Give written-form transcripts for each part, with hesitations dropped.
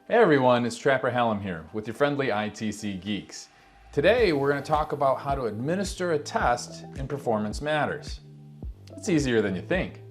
Hey everyone, it's Trapper Hallam here with your friendly ITC Geeks. Today we're going to talk about how to administer a test in Performance Matters. It's easier than you think.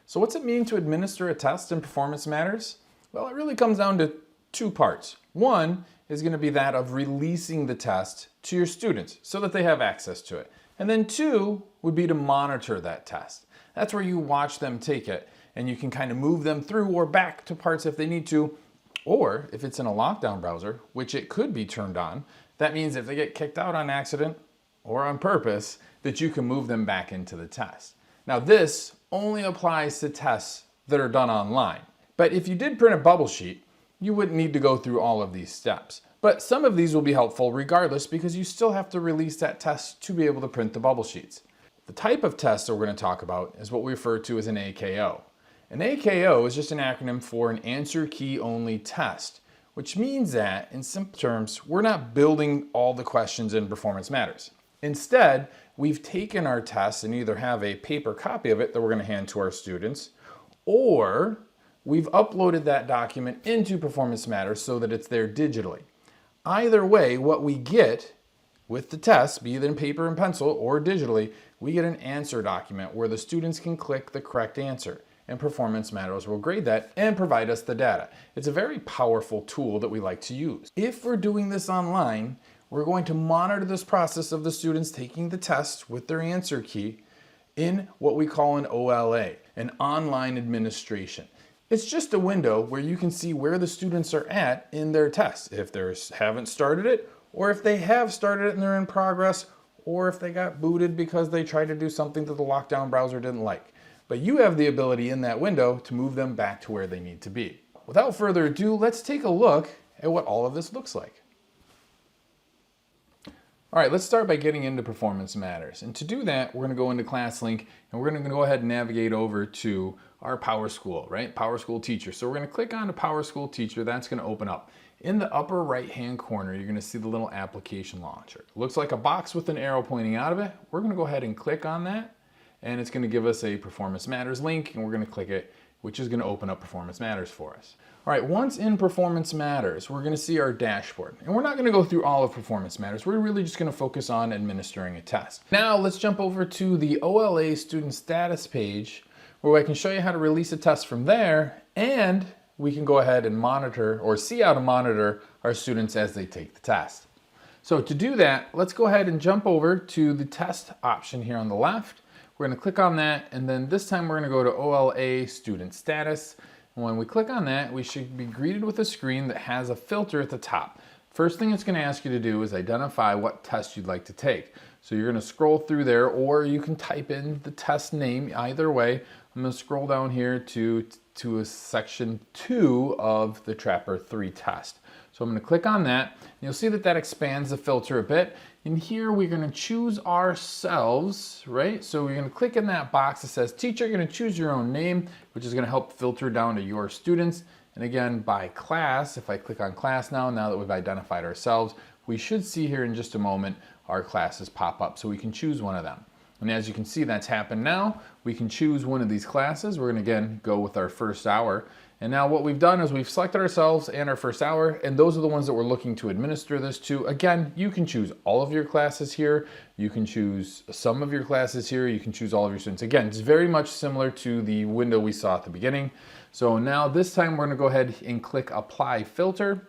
So what's it mean to administer a test in Performance Matters? Well, it really comes down to two parts. One is going to be that of releasing the test to your students so that they have access to it. And then two would be to monitor that test. That's where you watch them take it and you can kind of move them through or back to parts if they need to. Or if it's in a lockdown browser, which it could be turned on, that means if they get kicked out on accident or on purpose, that you can move them back into the test. Now this only applies to tests that are done online. But if you did print a bubble sheet, you wouldn't need to go through all of these steps. But some of these will be helpful regardless because you still have to release that test to be able to print the bubble sheets. The type of test that we're going to talk about is what we refer to as an AKO. An AKO is just an acronym for an answer key only test, which means that in simple terms, we're not building all the questions in Performance Matters. Instead, we've taken our test and either have a paper copy of it that we're going to hand to our students, or we've uploaded that document into Performance Matters so that it's there digitally. Either way, what we get with the test, be it in paper and pencil or digitally, we get an answer document where the students can click the correct answer, and Performance Matters will grade that and provide us the data. It's a very powerful tool that we like to use. If we're doing this online, we're going to monitor this process of the students taking the test with their answer key in what we call an OLA, an online administration. It's just a window where you can see where the students are at in their test, if they haven't started it, or if they have started it and they're in progress, or if they got booted because they tried to do something that the lockdown browser didn't like. But you have the ability in that window to move them back to where they need to be. Without further ado, let's take a look at what all of this looks like. All right, let's start by getting into Performance Matters. And to do that, we're going to go into ClassLink and we're going to go ahead and navigate over to our PowerSchool, right? PowerSchool Teacher. So we're going to click on the PowerSchool Teacher. That's going to open up. In the upper right-hand corner, you're going to see the little application launcher. It looks like a box with an arrow pointing out of it. We're going to go ahead and click on that, and it's going to give us a Performance Matters link, and we're going to click it, which is going to open up Performance Matters for us. All right, once in Performance Matters, we're going to see our dashboard. And we're not going to go through all of Performance Matters. We're really just going to focus on administering a test. Now let's jump over to the OLA Student Status page, where I can show you how to release a test from there, and we can go ahead and monitor or see how to monitor our students as they take the test. So to do that, let's go ahead and jump over to the test option here on the left. We're going to click on that, and then this time we're going to go to OLA Student Status. And when we click on that, we should be greeted with a screen that has a filter at the top. First thing it's going to ask you to do is identify what test you'd like to take. So you're going to scroll through there, or you can type in the test name. Either way, I'm going to scroll down here to a section 2 of the Trapper 3 test. So I'm going to click on that. And you'll see that that expands the filter a bit. And here we're going to choose ourselves, right? So we're going to click in that box that says teacher. You're going to choose your own name, which is going to help filter down to your students. And again, by class, if I click on class now that we've identified ourselves, we should see here in just a moment our classes pop up. So we can choose one of them. And as you can see, that's happened now. We can choose one of these classes. We're going to again go with our first hour. And now what we've done is we've selected ourselves and our first hour, and those are the ones that we're looking to administer this to. Again, you can choose all of your classes here. You can choose some of your classes here. You can choose all of your students. Again, it's very much similar to the window we saw at the beginning. So now this time we're going to go ahead and click Apply Filter.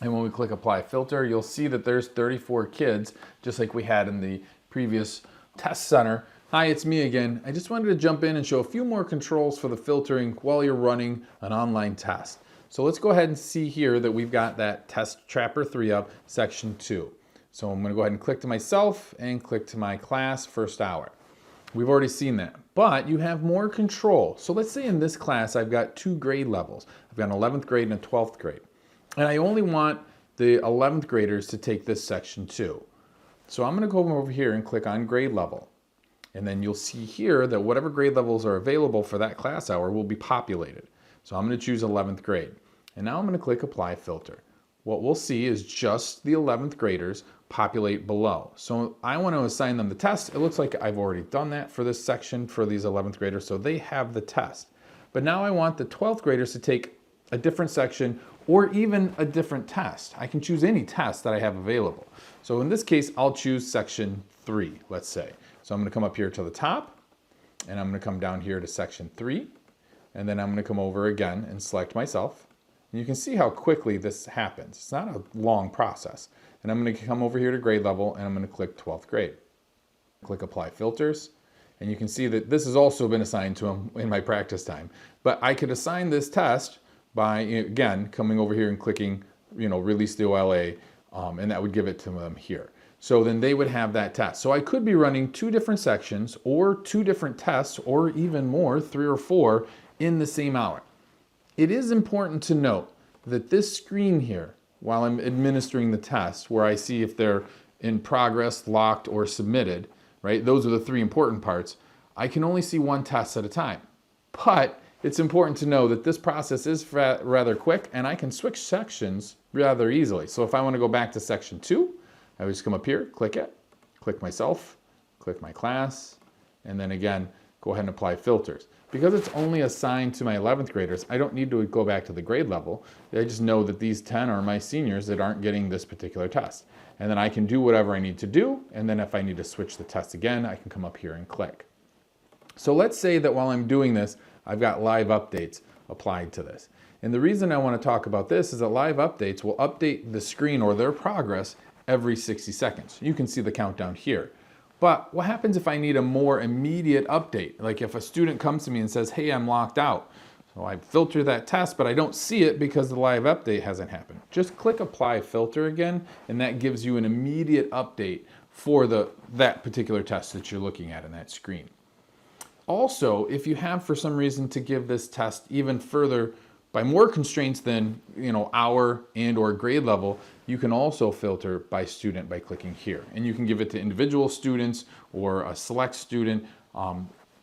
And when we click Apply Filter, you'll see that there's 34 kids, just like we had in the previous test center. Hi, it's me again. I just wanted to jump in and show a few more controls for the filtering while you're running an online test. So let's go ahead and see here that we've got that test Trapper 3 up, section 2. So I'm going to go ahead and click to myself and click to my class first hour. We've already seen that, but you have more control. So let's say in this class, I've got 2 grade levels. I've got an 11th grade and a 12th grade. And I only want the 11th graders to take this section 2. So I'm going to go over here and click on grade level. And then you'll see here that whatever grade levels are available for that class hour will be populated. So I'm going to choose 11th grade. And now I'm going to click Apply Filter. What we'll see is just the 11th graders, populate below. So I want to assign them the test. It looks like I've already done that for this section for these 11th graders, so they have the test. But now I want the 12th graders to take a different section or even a different test. I can choose any test that I have available. So in this case, I'll choose section 3, let's say. So I'm going to come up here to the top, and I'm going to come down here to section 3, and then I'm going to come over again and select myself. And you can see how quickly this happens. It's not a long process. And I'm going to come over here to grade level, and I'm going to click 12th grade. Click Apply Filters. And you can see that this has also been assigned to them in my practice time. But I could assign this test by, again, coming over here and clicking, release the OLA, and that would give it to them here. So then they would have that test. So I could be running 2 different sections or 2 different tests or even more, 3 or 4 in the same hour. It is important to note that this screen here, while I'm administering the test, where I see if they're in progress, locked, or submitted, right? Those are the 3 important parts. I can only see 1 test at a time. But it's important to know that this process is rather quick, and I can switch sections rather easily. So if I want to go back to section 2, I would just come up here, click it, click myself, click my class, and then again, go ahead and apply filters. Because it's only assigned to my 11th graders, I don't need to go back to the grade level. I just know that these 10 are my seniors that aren't getting this particular test. And then I can do whatever I need to do, and then if I need to switch the test again, I can come up here and click. So let's say that while I'm doing this, I've got live updates applied to this. And the reason I want to talk about this is that live updates will update the screen or their progress every 60 seconds. You can see the countdown here. But what happens if I need a more immediate update? Like if a student comes to me and says, hey, I'm locked out. So I filter that test, but I don't see it because the live update hasn't happened. Just click Apply Filter again, and that gives you an immediate update for that particular test that you're looking at in that screen. Also, if you have for some reason to give this test even further by more constraints than hour and or grade level, you can also filter by student by clicking here. And you can give it to individual students or a select student.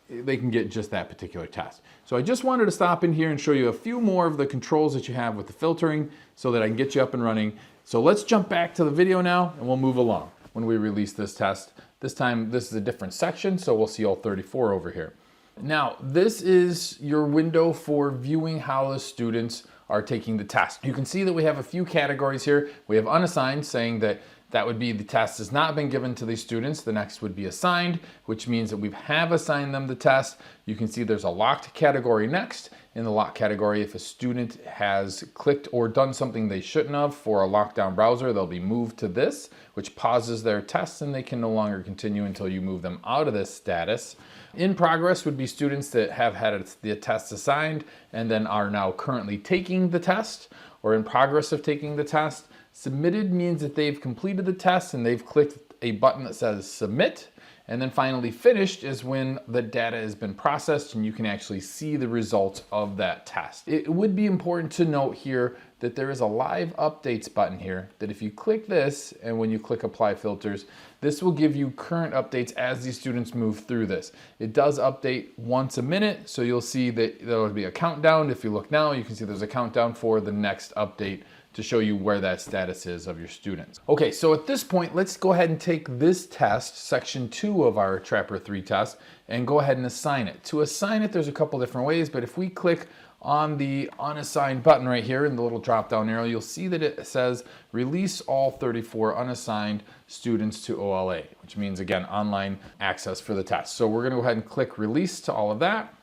They can get just that particular test. So I just wanted to stop in here and show you a few more of the controls that you have with the filtering so that I can get you up and running. So let's jump back to the video now and we'll move along when we release this test. This time, this is a different section, so we'll see all 34 over here. Now, this is your window for viewing how the students are taking the test. You can see that we have a few categories here. We have unassigned, saying that would be the test has not been given to these students. The next would be assigned, which means that we have assigned them the test. You can see there's a locked category next. In the locked category, if a student has clicked or done something they shouldn't have for a lockdown browser, they'll be moved to this, which pauses their tests and they can no longer continue until you move them out of this status. In progress would be students that have had the test assigned and then are now currently taking the test or in progress of taking the test. Submitted means that they've completed the test and they've clicked a button that says submit. And then finally finished is when the data has been processed and you can actually see the results of that test. It would be important to note here that there is a live updates button here that if you click this and when you click apply filters, this will give you current updates as these students move through this. It does update once a minute, so you'll see that there will be a countdown. If you look now, you can see there's a countdown for the next update to show you where that status is of your students. Okay, so at this point, let's go ahead and take this test, section 2 of our Trapper 3 test, and go ahead and assign it. To assign it, there's a couple different ways, but if we click on the unassigned button right here in the little drop down arrow, you'll see that it says release all 34 unassigned students to OLA, which means again, online access for the test. So we're gonna go ahead and click release to all of that.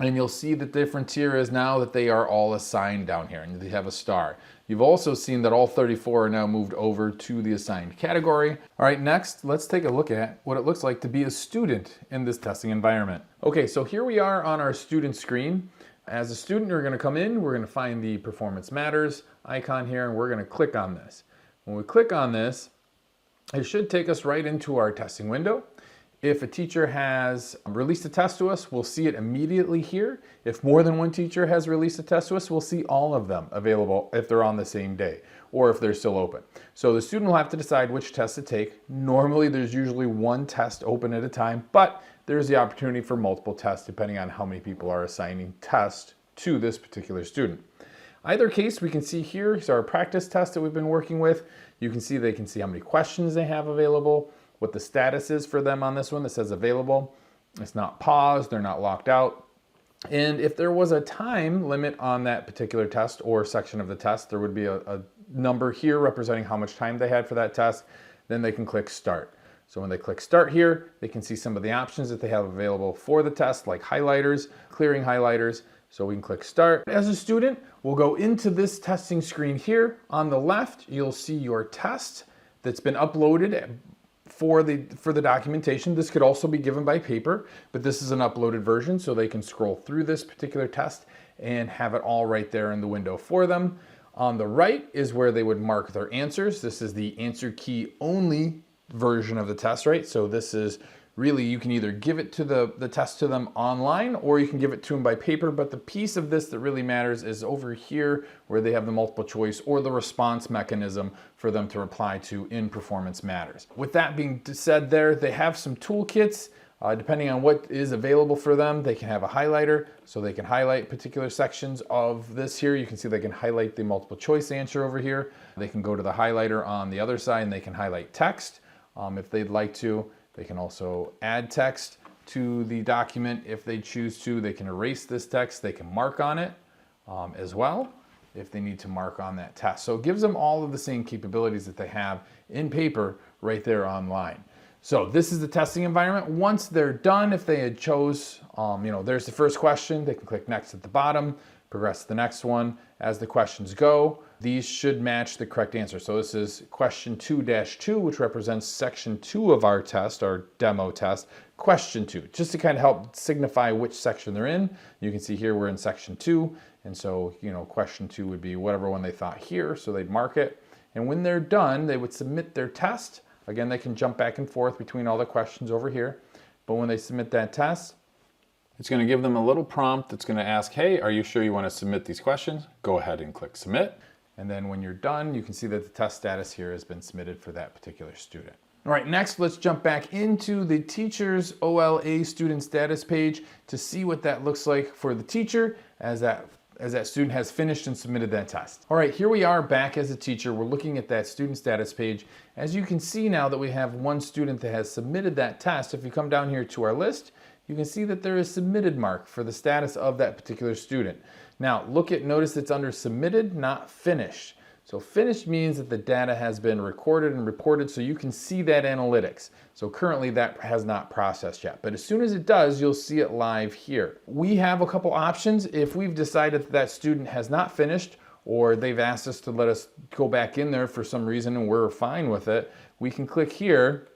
And you'll see the difference here is now that they are all assigned down here and they have a star. You've also seen that all 34 are now moved over to the assigned category. All right, next, let's take a look at what it looks like to be a student in this testing environment. Okay, so here we are on our student screen. As a student, you're gonna come in, we're gonna find the Performance Matters icon here, and we're gonna click on this. When we click on this, it should take us right into our testing window. If a teacher has released a test to us, we'll see it immediately here. If more than one teacher has released a test to us, we'll see all of them available if they're on the same day or if they're still open. So the student will have to decide which test to take. Normally, there's usually one test open at a time, but there's the opportunity for multiple tests depending on how many people are assigning tests to this particular student. Either case, we can see here is our practice test that we've been working with. You can see how many questions they have available, what the status is for them on this one that says available. It's not paused, they're not locked out. And if there was a time limit on that particular test or section of the test, there would be a number here representing how much time they had for that test. Then they can click start. So when they click start here, they can see some of the options that they have available for the test, like highlighters, clearing highlighters. So we can click start. As a student, we'll go into this testing screen here. On the left, you'll see your test that's been uploaded for the documentation. This could also be given by paper, but this is an uploaded version, so they can scroll through this particular test and have it all right there in the window for them. On the right is where they would mark their answers. This is the answer key only version of the test, right? So this is really, you can either give it to the test to them online or you can give it to them by paper, but the piece of this that really matters is over here where they have the multiple choice or the response mechanism for them to reply to in Performance Matters. With that being said there, they have some toolkits. Depending on what is available for them, they can have a highlighter, so they can highlight particular sections of this here. You can see they can highlight the multiple choice answer over here. They can go to the highlighter on the other side and they can highlight text if they'd like to. They can also add text to the document if they choose to. They can erase this text. They can mark on it as well if they need to mark on that test. So it gives them all of the same capabilities that they have in paper right there online. So this is the testing environment. Once they're done, if they had chose, there's the first question, they can click next at the bottom, progress to the next one. As the questions go, these should match the correct answer. So this is question 2-2, which represents section 2 of our test, our demo test, question 2, just to kind of help signify which section they're in. You can see here we're in section 2, and so, question 2 would be whatever one they thought here, so they'd mark it. And when they're done, they would submit their test. Again, they can jump back and forth between all the questions over here, but when they submit that test, it's going to give them a little prompt that's going to ask, hey, are you sure you want to submit these questions? Go ahead and click submit. And then when you're done, you can see that the test status here has been submitted for that particular student. All right, next, let's jump back into the teacher's OLA Student Status page to see what that looks like for the teacher as that student has finished and submitted that test. All right, here we are back as a teacher. We're looking at that student status page. As you can see now that we have one student that has submitted that test, if you come down here to our list, you can see that there is submitted mark for the status of that particular student. Now, notice it's under submitted, not finished. So finished means that the data has been recorded and reported so you can see that analytics. So currently that has not processed yet, but as soon as it does, you'll see it live here. We have a couple options. If we've decided that student has not finished or they've asked us to let us go back in there for some reason and we're fine with it, we can click here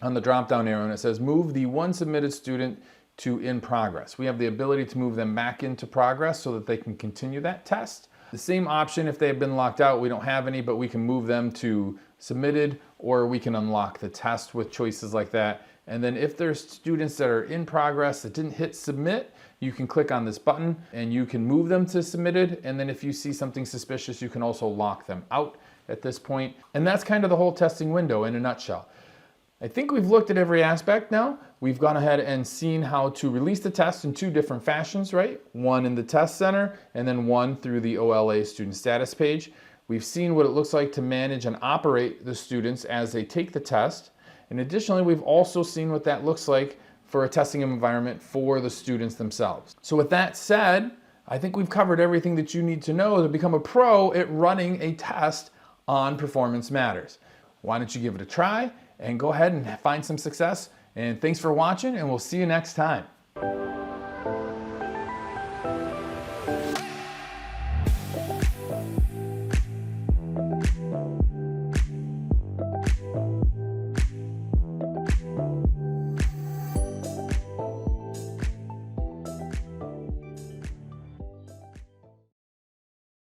on the drop-down arrow and it says move the one submitted student to in progress. We have the ability to move them back into progress so that they can continue that test. The same option if they have been locked out, we don't have any, but we can move them to submitted or we can unlock the test with choices like that. And then if there's students that are in progress that didn't hit submit, you can click on this button and you can move them to submitted. And then if you see something suspicious, you can also lock them out at this point. And that's kind of the whole testing window in a nutshell. I think we've looked at every aspect now. We've gone ahead and seen how to release the test in two different fashions, right? One in the test center and then one through the OLA student status page. We've seen what it looks like to manage and operate the students as they take the test. And additionally, we've also seen what that looks like for a testing environment for the students themselves. So with that said, I think we've covered everything that you need to know to become a pro at running a test on Performance Matters. Why don't you give it a try and go ahead and find some success. And thanks for watching, and we'll see you next time.